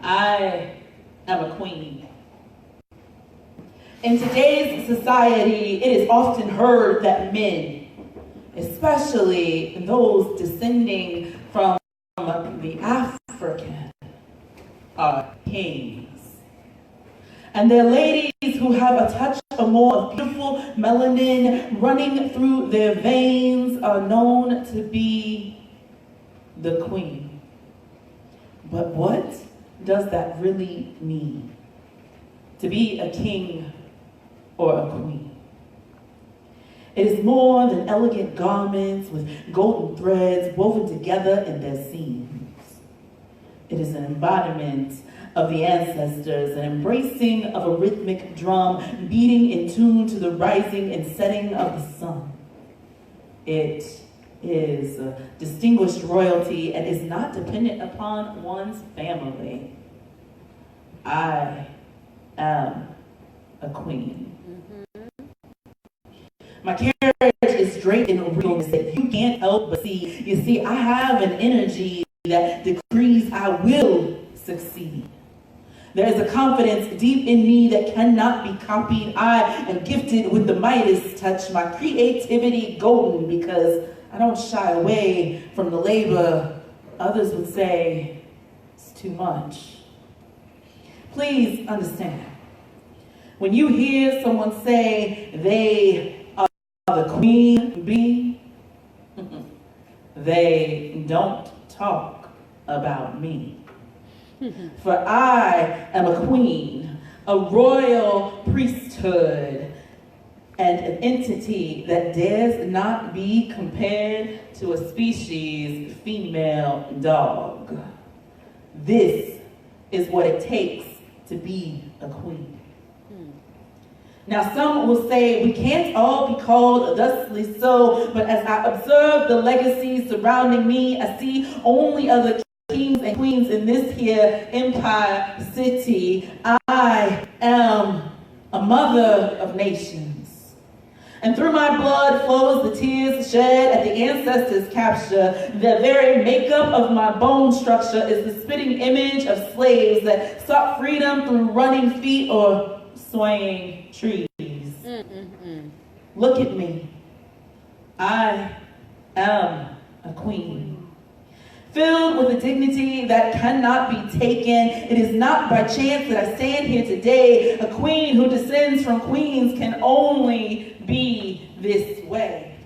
I am a queen. In today's society, it is often heard that men, especially those descending from the African, are kings. And they're ladies who have a touch or more of beautiful melanin running through their veins are known to be the queen. But what does that really mean? To be a king or a queen? It is more than elegant garments with golden threads woven together in their seams. It is an embodiment of the ancestors, an embracing of a rhythmic drum beating in tune to the rising and setting of the sun. It is distinguished royalty and is not dependent upon one's family. I am a queen. My carriage is draped in realness that you can't help but see. You see, I have an energy that decrees I will succeed. There is a confidence deep in me that cannot be copied. I am gifted with the Midas touch, my creativity golden, because I don't shy away from the labor others would say it's too much. Please understand, when you hear someone say they are the queen bee, they don't talk about me. For I am a queen, a royal priesthood, and an entity that dares not be compared to a species female dog. This is what it takes to be a queen. Now some will say we can't all be called thusly so, but as I observe the legacies surrounding me, I see only other kings and queens in this here empire city. I am a mother of nations. And through my blood flows the tears shed at the ancestors' capture. The very makeup of my bone structure is the spitting image of slaves that sought freedom through running feet or swaying trees. Look at me. I am a queen. Filled with a dignity that cannot be taken. It is not by chance that I stand here today. A queen who descends from queens can only be this way.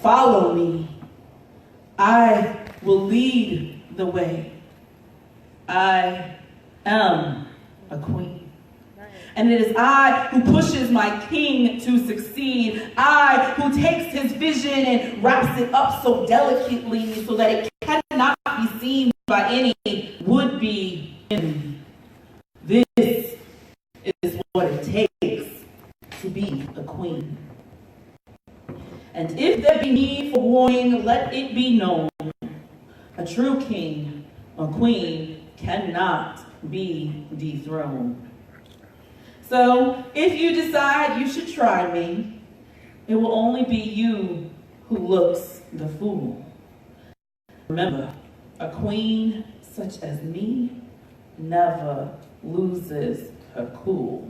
Follow me. I will lead the way. I am a queen. And it is I who pushes my king to succeed. I who takes his vision and wraps it up so delicately so that it cannot be seen by any would-be enemy. This is what it takes to be a queen. And if there be need for warning, let it be known. A true king or queen cannot be dethroned. So, if you decide you should try me, it will only be you who looks the fool. Remember, a queen such as me never loses her cool.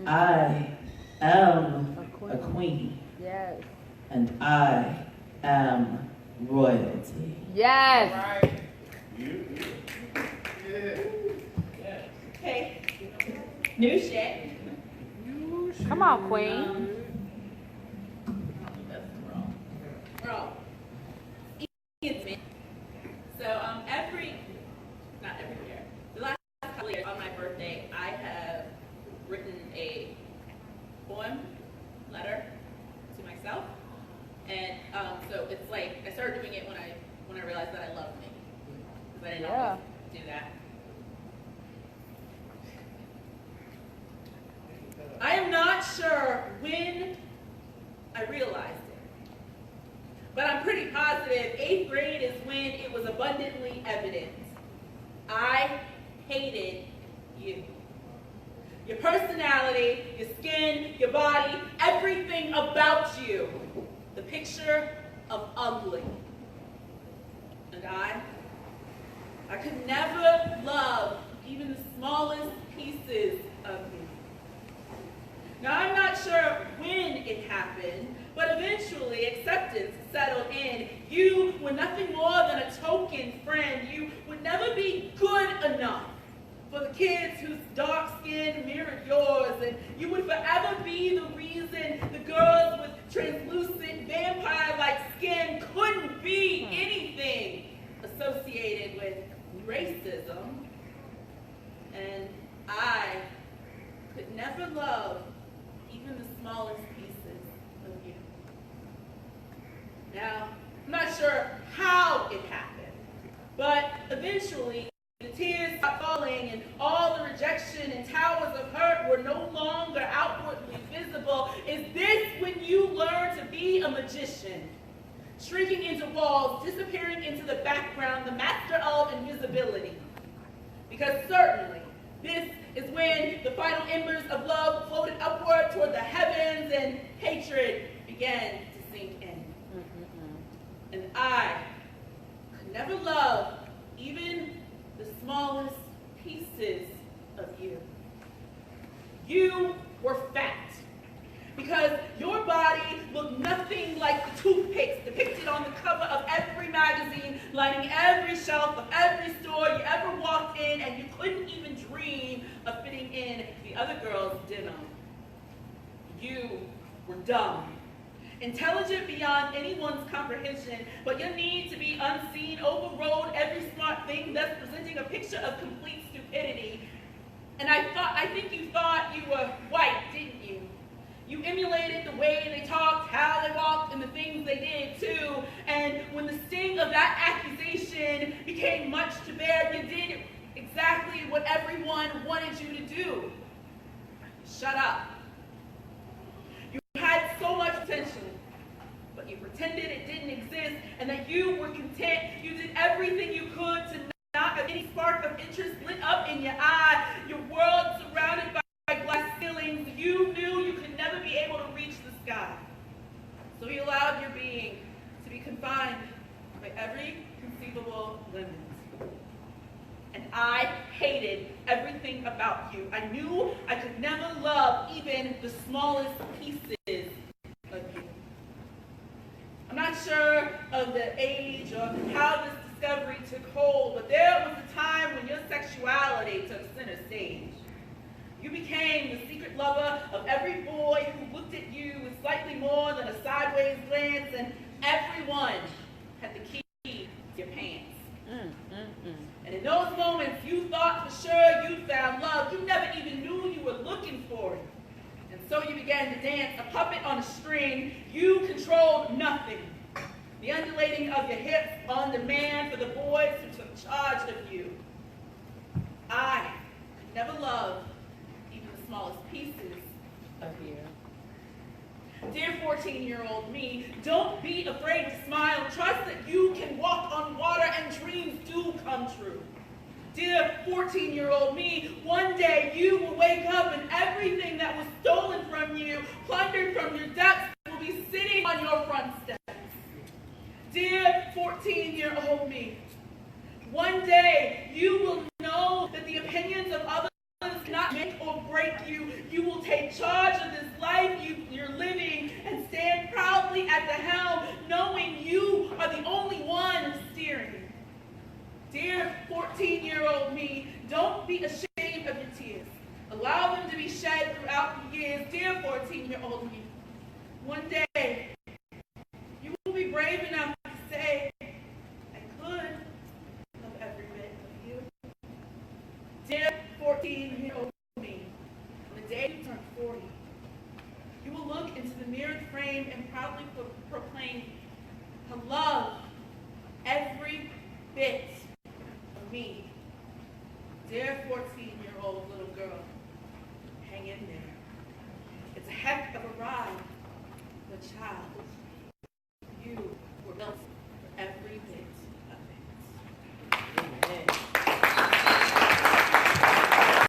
I am a queen. Yes. And I am royalty. Yes. Right. Yeah. Okay. New shit. Come on, queen. That's wrong. Wrong. So not every year, the last couple of years on my birthday, I have written a poem, letter to myself, and so it's like I started doing it when I realized that I loved me, because I didn't always do that. I am not sure when I realized it, but I'm pretty positive 8th grade is when it was abundantly evident. I hated you. Your personality, your skin, your body, everything about you. The picture of ugly. And I I could never love even the smallest pieces of you. Now, I'm not sure when it happened, but eventually acceptance settled in. You were nothing more than a token friend. You would never be good enough for the kids whose dark skin mirrored yours, and you would forever be the reason the girls with translucent vampire-like skin couldn't be anything associated with racism. And I could never love even the smallest pieces of you. Now, I'm not sure how it happened, but eventually the tears stopped falling and all the rejection and towers of hurt were no longer outwardly visible. Is this when you learn to be a magician? Shrinking into walls, disappearing into the background, the master of invisibility. Because certainly, this is when the final embers of love floated upward toward the heavens and hatred began to sink in. And I could never love even the smallest pieces of you. You were fat because your body looked nothing like the toothpicks depicted on the cover of every magazine, lining every shelf of every store you ever walked in, and you couldn't even dream of fitting in the other girl's denim. You were dumb. Intelligent beyond anyone's comprehension, but your need to be unseen overrode every smart thing, thus presenting a picture of complete stupidity. And I think you thought you were white, didn't you? You emulated the way they talked, how they walked, and the things they did too. And when the sting of that accusation became much to bear, you did exactly what everyone wanted you to do. Shut up. You had so much potential, but you pretended it didn't exist and that you were content. You did everything you could to not have any spark of interest lit up in your eye. Your world surrounded by glass ceilings. You knew you could never be able to reach the sky. So you allowed your being to be confined by every conceivable limit. And I hated everything about you. I knew I could never love even the smallest pieces of you. I'm not sure of the age or how this discovery took hold, but there was a time when your sexuality took center stage. You became the secret lover of every boy who looked at you with slightly more than a sideways glance, and everyone had the key to your pants. And in those moments, you thought for sure you'd found love. You never even knew you were looking for it. And so you began to dance, a puppet on a string. You controlled nothing. The undulating of your hips on demand for the boys who took charge of you. I could never love even the smallest pieces of you. Dear 14-year-old me, don't be afraid to smile. Trust that you can walk on water and dreams do come true. Dear 14-year-old me, one day you will wake up and everything that was stolen from you, plundered from your depths, will be sitting on your front steps. Dear 14-year-old me, one day you will know that the opinions of others cannot make or break you. You will take charge of this life you're living and stand proudly at the helm, knowing you are the only one steering. Dear 14-year-old me, don't be ashamed of your tears. Allow them to be shed throughout the years. Dear 14-year-old me, one day you will be brave enough to say, I could love every bit of you. Dear 14-year-old me, on the day you turn 40, you will look into the mirrored frame and proudly proclaim, I love every bit of me. Dear 14-year-old little girl, hang in there. It's a heck of a ride, but child,